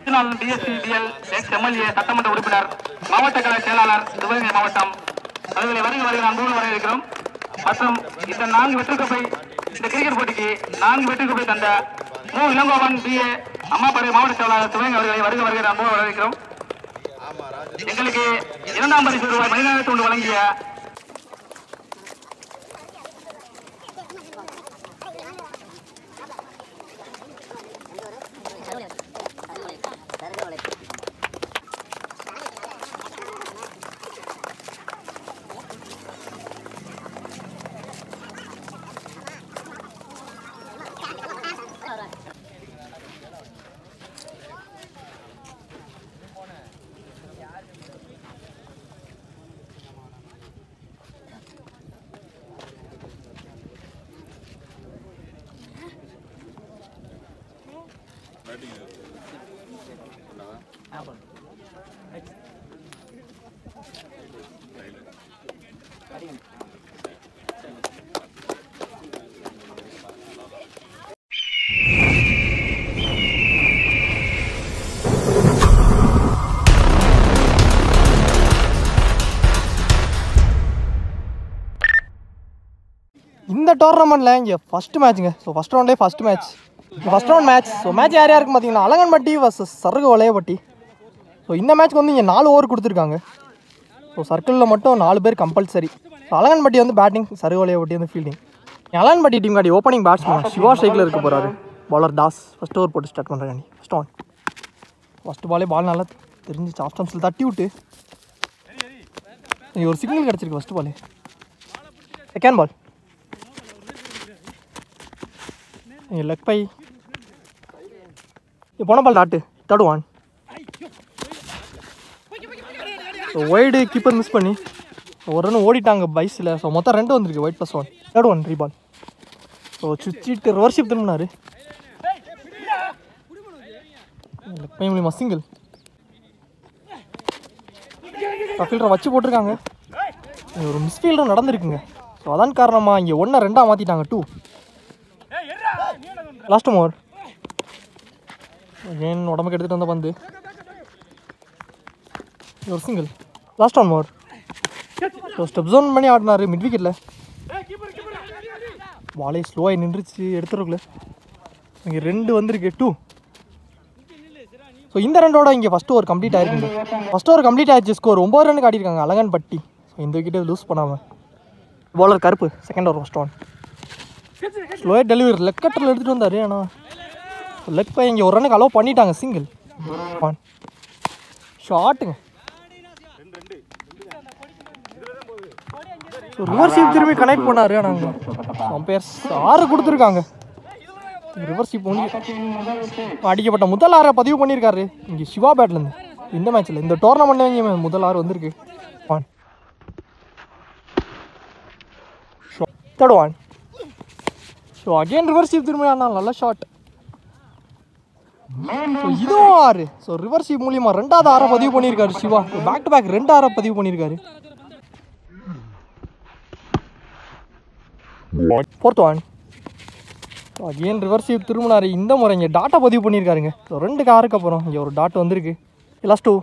டிஎஸ்பிடிஎல் ex MLA சட்டமன்ற உறுப்பினர் மாவட்ட கழக செயலாளர் சிவகங்கை மாவட்டம் அவர்களை வருகிற அன்போடு வரவேற்கிறோம். மற்றும் இந்த 4 வெற்றிக்கோப்பை இந்த கிரிக்கெட் போட்டிக்கு 4 வெற்றிக்கோப்பை தந்த இளங்கோவன் பிஏ அம்மாப்படை மாவட்ட செயலாளர் சிவகங்கை அவர்களை வருகிற அன்போடு வரவேற்கிறோம். எங்களுக்கு 2ஆம் பரிசு ரூபாய் மனிதநேயத்தை ஒன்று வழங்கிய இந்த டோர்னமெண்ட்டில் இங்கே ஃபஸ்ட்டு மேட்ச்சுங்க. So first round match. So match யார் யாருக்கு பார்த்தீங்கன்னா அலங்கன்பட்டி வர்சஸ் சருகு வளையப்பட்டி. ஸோ இந்த மேட்ச்க்கு வந்து இங்கே 4 ஓவர் கொடுத்துருக்காங்க. ஸோ சர்க்கிளில் மட்டும் 4 பேர் கம்பல்சரி. ஸோ அலங்கன்பட்டி வந்து பேட்டிங், சருகு வளையப்பட்டி வந்து ஃபீல்டிங். அலங்கன்பட்டி டீம் காட்டி ஓப்பனிங் பேட்ஸ்மேன் சிவா ஸ்ட்ரைக்கில் இருக்க போகிறாரு. பவுலர் தாஸ் ஃபஸ்ட் ஓவர் போட்டு ஸ்டார்ட் பண்ணுறாங்க. ஃபஸ்ட்டு பாலே பால் நல்லா தெரிஞ்சிச்சு. ஆஃப் ஸ்டம்ப்ஸில் தட்டி விட்டு இங்கே ஒரு சிக்னல் கிடச்சிருக்கு. ஃபஸ்ட்டு பாலே செகண்ட் பால் லெக் பை போன ball dot third one. So wide keeper miss பண்ணி ஒரு ரன் ஓடிட்டாங்க பைஸில். ஸோ மொத்தம் 2 வந்திருக்கு. Wide +1 third one reball. So சுவிட்டு ரிவர்ஷிப் திரும்பினார். லெக் பை மூலியமாக சிங்கிள். ஃபீல்டரை வச்சு போட்டிருக்காங்க. ஒரு மிஸ்ஃபீல்டும் நடந்திருக்குங்க. ஸோ அதான் காரணமாக இங்கே 1 2 மாற்றிட்டாங்க. 2 லாஸ்ட் ஓவர். அகெயின் உடம்புக்கு எடுத்துகிட்டு வந்த பந்து ஒரு single. Last 1 over. So step ஜோன் பண்ணி ஆடினார் மிட் விக்கெட்டில். பாலே ஸ்லோவாகி நின்றுச்சு எடுத்துருக்குள்ள. இங்கே 2 வந்திருக்கு. 2. ஸோ இந்த ரன்னோட இங்கே ஃபஸ்ட் ஓவர் கம்ப்ளீட் ஆகிருக்குங்க. ஃபஸ்ட் ஓவர் கம்ப்ளீட் ஆகிடுச்சு. ஸ்கோர் 9 ரன் காட்டியிருக்காங்க அலங்கன்பட்டி. ஸோ இந்த விக்கெட்டை லூஸ் பண்ணாமல் bowler Karuppu second over first one. ஸ்லோவாக டெலிவரி லெக் கட்டரில் எடுத்துகிட்டு வந்தார். ஆனால் லெக் பை இங்கே ஒரு ரன்னுக்கு அலோவ் பண்ணிட்டாங்க. சிங்கிள் ஒன் ஷாட்டுங்க. ஸோ ரிவர்ஷிப் திரும்பி கனெக்ட் பண்ணார். ஆனால் அம்பையர்ஸ் 6 கொடுத்துருக்காங்க. ரிவர்ஷிப் ஒன்று அடிக்கப்பட்ட முதல் 6 பதிவு பண்ணியிருக்காரு இங்கே சிவா பேட்லேருந்து. இந்த மேட்ச்சில் இந்த டோர்னமெண்ட்டில் இங்கே முதல் 6 வந்திருக்கு. One third one. So again ரிவர்ஷிப் திரும்பி ஆனால் நல்ல ஷாட். ஸோ இதுவும் 6. ஸோ ரிவர்ஷிப் மூலியமாக 2வது 6 பதிவு பண்ணியிருக்காரு சிவா. பேக் டு பேக் 2 6 பதிவு பண்ணியிருக்காரு. Fourth one. ஸோ அகெயின் ரிவர்ஷிப் திரும்பினார். இந்த முறை இங்கே டாட்டா பதிவு பண்ணியிருக்காருங்க. ஸோ 2 6க்கு அப்புறம் இங்கே ஒரு டாட் வந்திருக்கு. லாஸ்ட் 2.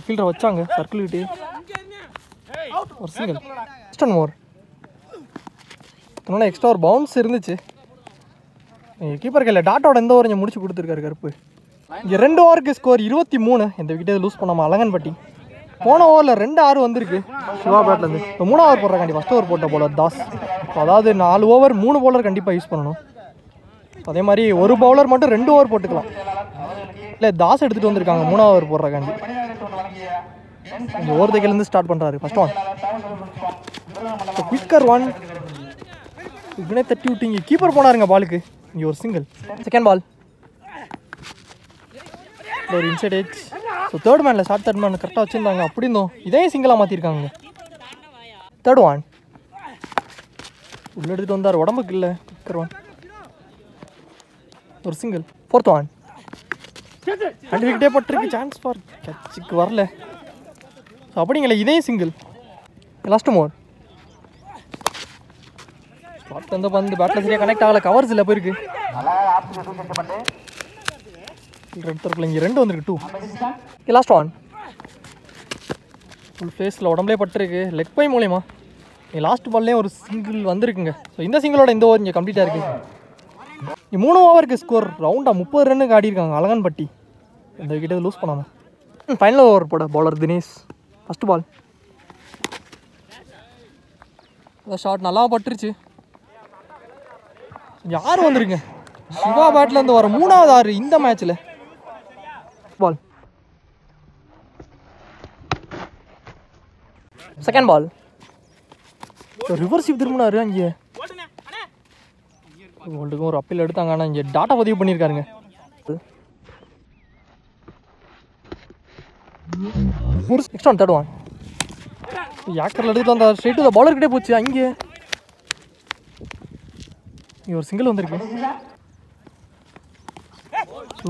ஃபீல்டரை வச்சாங்க சர்க்கிள் விட்டு ஒரு சிங்கிள். Last 1 over. அதனால எக்ஸ்ட்ரா ஒரு பவுன்ஸ் இருந்துச்சு. கீப்பர் கையில் டாட்டோட இந்த ஓவர் இங்கே முடிச்சு கொடுத்துருக்காரு கருப்பு. இங்கே 2 ஓவருக்கு ஸ்கோர் 23. இந்த விக்கெட்டை லூஸ் பண்ணாமல் அலங்கன்பட்டி. போன ஓவரில் 2 6 வந்திருக்கு சிவா பேட்லேருந்து. இப்போ 3 ஓவர் போடுறாங்க. ஃபஸ்ட் ஓவர் போட்ட பவுலர் தாஸ். அதாவது 4 ஓவர் 3 பவுலர் கண்டிப்பாக யூஸ் பண்ணணும். அதே மாதிரி ஒரு பவுலர் மட்டும் 2 ஓவர் போட்டுக்கலாம். இல்லை தாஸ் எடுத்துகிட்டு வந்திருக்காங்க 3 ஓவர் போடுறக்காண்டி. இங்கே ஓவர் தைக்கிலேருந்து ஸ்டார்ட் பண்ணுறாரு. First one quicker one. இவனே தட்டி விட்டு இங்கே கீப்பர் போனாருங்க பாலுக்கு. இங்கே ஒரு சிங்கிள். செகண்ட் பால் ஒரு இன்சைட் ஏஜ். ஸோ தேர்ட் மேனில் ஷார்ட் தேர்ட் மேன் கரெக்டாக வச்சுருந்தாங்க. அப்படி இருந்தோம் இதையும் சிங்கிளாக மாற்றிருக்காங்க. தேர்ட் ஒன் உள்ளே எடுத்துகிட்டு வந்தார். உடம்புக்கு இல்லை. குயிக்கர் ஒன் ஒரு சிங்கிள். ஃபோர்த் ஒன் 2 விக்கெட்டே பட்டிருக்கு. சான்ஸ் ஃபார் கேட்சுக்கு வரல. ஸோ அப்படிங்களே இதையும் சிங்கிள். Last over. ஸ்பாட் வந்து பந்து பேட்டில் சரியாக கனெக்ட் ஆகலை. கவர்ஸ் இல்லை போயிருக்கு. இங்கே 2 வந்திருக்கு 2. Last one. ஃபுல் ஃபேஸில் உடம்புலே பட்டிருக்கு. லெக் பை மூலியமா நீ லாஸ்ட் பால்லேயே ஒரு சிங்கிள் வந்திருக்குங்க. ஸோ இந்த சிங்கிளோட இந்த ஓவர் இங்கே கம்ப்ளீட்டாக இருக்குது. 3 ஓவருக்கு ஸ்கோர் ரவுண்டாக 30 ரன்னுக்கு ஆடிருக்காங்க அழகன்பட்டி. இந்த விக்கெட்டை லூஸ் பண்ணாமல். ஃபைனல் ஓவர் போட bowler Dinesh. First ball shot நல்லா பட்டுருச்சு. யார் வந்துருங்க சிவா பேட்லேருந்து வர 3வது 6 இந்த மேட்ச்சில். பால் செகண்ட் பால் ரிவர்ஸ் திரும்பினாரு. அங்கே வேர்ல்டுக்கும் ஒரு அப்பீல் எடுத்தாங்க. ஆனால் இங்கே டாட்டா பதிவு பண்ணியிருக்காருங்க. நெக்ஸ்ட் ஒன் தேர்ட் ஒன் யாக்கரில் எடுத்துகிட்டு வந்தார். ஸ்ட்ரெயிட் த பவுலர்கிட்டே போச்சு. அங்கே ஒரு சிங்கிள் வந்திருக்கு.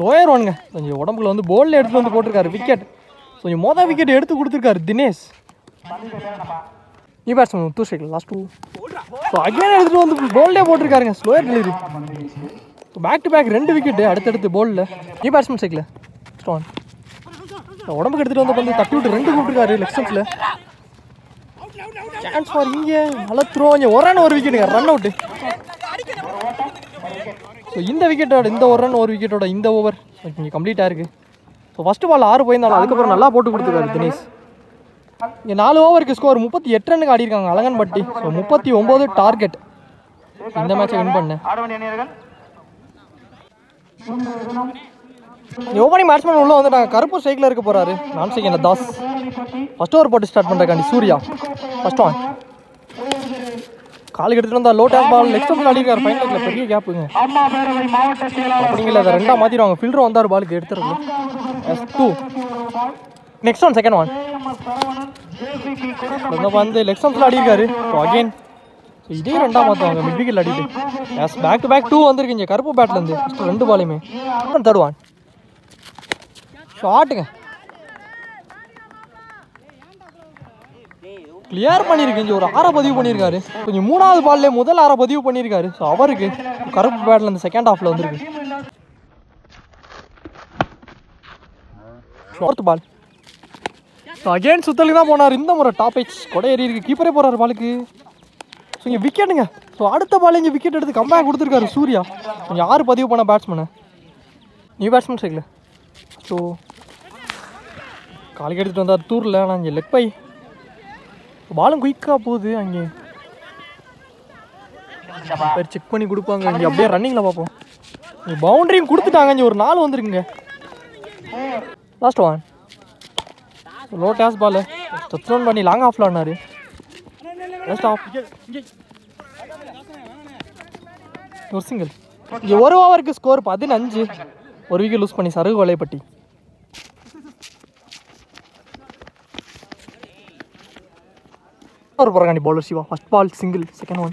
லோயர் ஒன்ங்க கொஞ்சம் உடம்புல வந்து போலில் எடுத்துகிட்டு வந்து போட்டிருக்காரு விக்கெட். கொஞ்சம் மொதல் விக்கெட் எடுத்து கொடுத்துருக்காரு தினேஷ். நீ பேட்ஸ்மேன் 2 ஸ்ட்ரைக்கில் லாஸ்ட் 2. ஸோ அகைன் எடுத்துகிட்டு வந்து போல்லே போட்டிருக்காருங்க. Slower delivery. So back to back 2 wicket அடுத்தடுத்து போலில். நீ பேட்ஸ்மேன் ஸ்ட்ரைக்கில் ஸ்டோன் உடம்புக்கு எடுத்துகிட்டு வந்து வந்து தட்டி விட்டு 2 கூப்பிட்டுருக்காரு லெக் ஸ்டம்ப்ஸில். சான்ஸ் ஃபார் இங்கே நல்லா த்ரோ. இங்கே ஒரு ரன் ஒரு விக்கெட்டுங்க ரன் அவுட்டு. ஸோ இந்த விக்கெட்டோட இந்த ஒரு ரன் ஒரு விக்கெட்டோட இந்த ஓவர் இங்கே கம்ப்ளீட்டாக இருக்குது. ஸோ ஃபஸ்ட்டு பால் 6 போயிருந்தாலும் அதுக்கப்புறம் நல்லா போட்டு கொடுத்துருக்காரு தினேஷ். இங்கே 4 ஓவருக்கு ஸ்கோர் 38 ரன்னுக்கு ஆடிருக்காங்க அழகன்பட்டி. So 39 target. இந்த மேட்சை வின் பண்ணேன். ஓப்பனிங் பேட்ஸ்மேன் உள்ள வந்துட்டாங்க. கருப்பு ஸ்ட்ரைக்கில் இருக்க போகிறாரு. நான் செகண்ட் தாஸ். ஃபஸ்ட் ஓவர் போட்டு ஸ்டார்ட் பண்ணுறக்காண்டி சூர்யா. ஃபஸ்ட் ஒன் காலுக்கு எடுத்துகிட்டு வந்தால் லோ டேப் பால் லெக் ஸ்டம்பில் ஆடிருக்காரு. ஃபைனலில் பெரிய கேப்புங்க. அப்படிங்கிற அதை 2ஆக மாற்றிடுவாங்க. ஃபில்டர் வந்தார் பாலுக்கு எடுத்துறது. S2 next one second one வந்து லெக் ஸ்டம்பில் ஆடிருக்காரு. ஸோ அகெயின் இதே 2ஆக மாற்றுவாங்க மிட் விக்கெட் ஆடிட்டு. எஸ் பேக் டு பேக் 2 வந்துருக்கீங்க கருப்பு பேட்லேருந்து. ஃபஸ்ட்டு 2 பாலுமே. தேர்ட் ஒன் ஷாட்டுங்க கிளியர் பண்ணியிருக்கேன். ஒரு 6 பதிவு பண்ணியிருக்காரு. கொஞ்சம் 3வது பால்லே முதல் 6 பதிவு பண்ணியிருக்காரு. ஸோ அவருக்கு கருப்பு பேட்டில் இந்த செகண்ட் ஹாஃபில் வந்துருக்கு. 4th பால் ஸோ அகெயின் சுத்தலுக்கு தான் போனார். இந்த முறை டாப் எச் கொடை ஏறி இருக்கு. கீப்பரே போகிறார் பாலுக்கு. ஸோ இங்கே விக்கெட்டுங்க. ஸோ அடுத்த பால் இங்கே விக்கெட் எடுத்து கம்பேக் கொடுத்துருக்காரு சூர்யா. கொஞ்சம் 6 பதிவு பண்ண batsman. New batsman cycle. So காலுக்கு எடுத்துகிட்டு வந்தார் தூரில். ஆனால் இங்கே லெக் பை பாலும் குயிக்காக போகுது. அங்கே செக் பண்ணி கொடுப்பாங்க. இங்கே அப்படியே ரன்னிங்கில் பார்ப்போம். இங்கே பவுண்டரியும் கொடுத்துட்டாங்க. இங்கே ஒரு 4 வந்துருக்குங்க. Last one low days ball touch பண்ணி லாங் ஆஃபில் ஆனார். லாஸ்ட் ஆஃப் ஒரு சிங்கிள். இங்கே ஒரு ஓவருக்கு ஸ்கோர் 15. ஒரு விக்கெட் லூஸ் பண்ணி சருகு வலைப்பட்டி. ஒரு போகிறாண்டி bowler Siva. First ball single second one.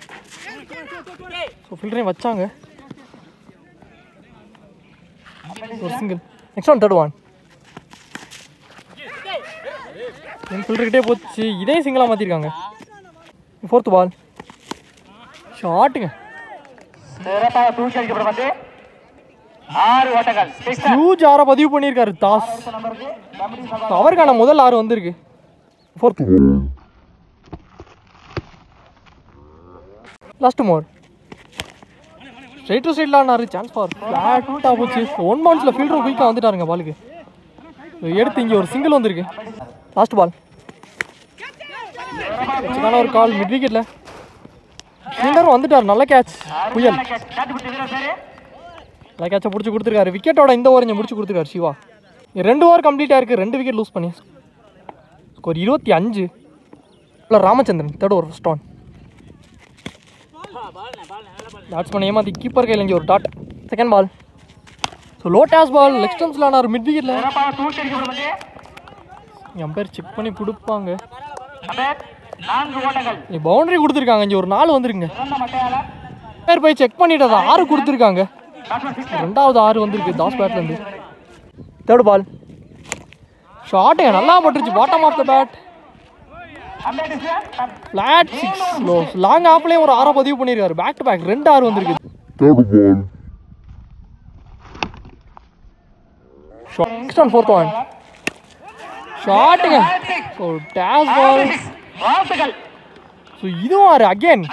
So ஃபில்டரையும் வச்சாங்க. ஒரு single next one third one. என் ஃபில்டர்கிட்டே போச்சு. இதே சிங்கிளாக மாற்றிருக்காங்க. 4th பால் ஷாட்டுங்க. ஹியூஜ் 6 பதிவு பண்ணியிருக்காரு தாஸ். அவருக்கான முதல் 6 வந்திருக்கு. 4th last more straight to ஸ்ட்ரைட்டில் ஆனார். சான்ஸ் ஃபார் ஃப்ளாட்டாக போச்சு. 1 பவுன்ஸில் ஃபீல்டர் குயிக்காக வந்துட்டாருங்க பாலுக்கு. எடுத்து இங்கே ஒரு சிங்கிள் வந்திருக்கு. லாஸ்ட் பால் வச்சுக்கான ஒரு கால் மிட் விக்கெட்டில். ஃபீல்டரும் வந்துட்டார். நல்ல கேட்ச் புயல். நல்ல கேட்சை பிடிச்சி கொடுத்துருக்காரு. விக்கெட்டோட இந்த ஓவர் இங்கே முடிச்சு கொடுத்துருக்காரு சிவா. 2 ஓவர் கம்ப்ளீட்டாக இருக்குது. 2 விக்கெட் லூஸ் பண்ணி score 25. Ramachandran third over first one. Batsman ஏமாற்றி கீப்பர் கையில் இங்கே ஒரு dot. Second ball so low days ball leg ஸ்டம்ப்ஸில் ஆனார் மிட் விக்கெட்டில். எம்பையர் செக் பண்ணி கொடுப்பாங்க. பவுண்டரி கொடுத்துருக்காங்க. இங்கே ஒரு 4 வந்துருங்க. பேர் போய் செக் பண்ணிட்டு 6 கொடுத்துருக்காங்க. 2வது 6 வந்திருக்கு தாஸ் பேட்லேருந்து. தேர்ட் பால் ஷாட்டுங்க நல்லா பட்டுருச்சு. Bottom of the bat flat 6 long ஆஃப்லேயும் ஒரு 6 பதிவு பண்ணியிருக்காரு. பேக் டு பேக் 2 6 வந்திருக்கு. Third ball next on fourth one ஷாட்டுங்க. ஸோ டேஷ் பால். வாழ்த்துக்கள். ஸோ இதுவும் ஆறு அகேன்.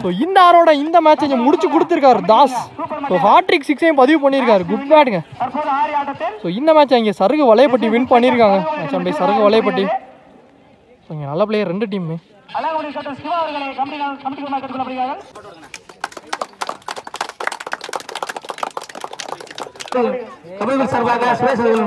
ஸோ இந்த ஆரோட இந்த மேட்ச் இங்கே முடிச்சு கொடுத்துருக்காரு தாஸ். ஸோ ஹாட்ரிக் 6ஐயும் பதிவு பண்ணியிருக்காரு. குட் பேட்டுங்க. தற்போது ஆறு ஆட்டத்தில் ஸோ இந்த மேட்ச் இங்கே சருகு வலையப்பட்டி வின் பண்ணியிருக்காங்க. Match by Sarugu Valaiyapatti. So இங்கே நல்ல பிளேயர் ரெண்டு டீமுமே. அழகுடி கேப்டன் சிவா அவர்களை கமிட்டி கேட்டுக்கொள்ளப்படுகிறார்கள். கபடி சார்பாக சுரேஷ் அவர்கள்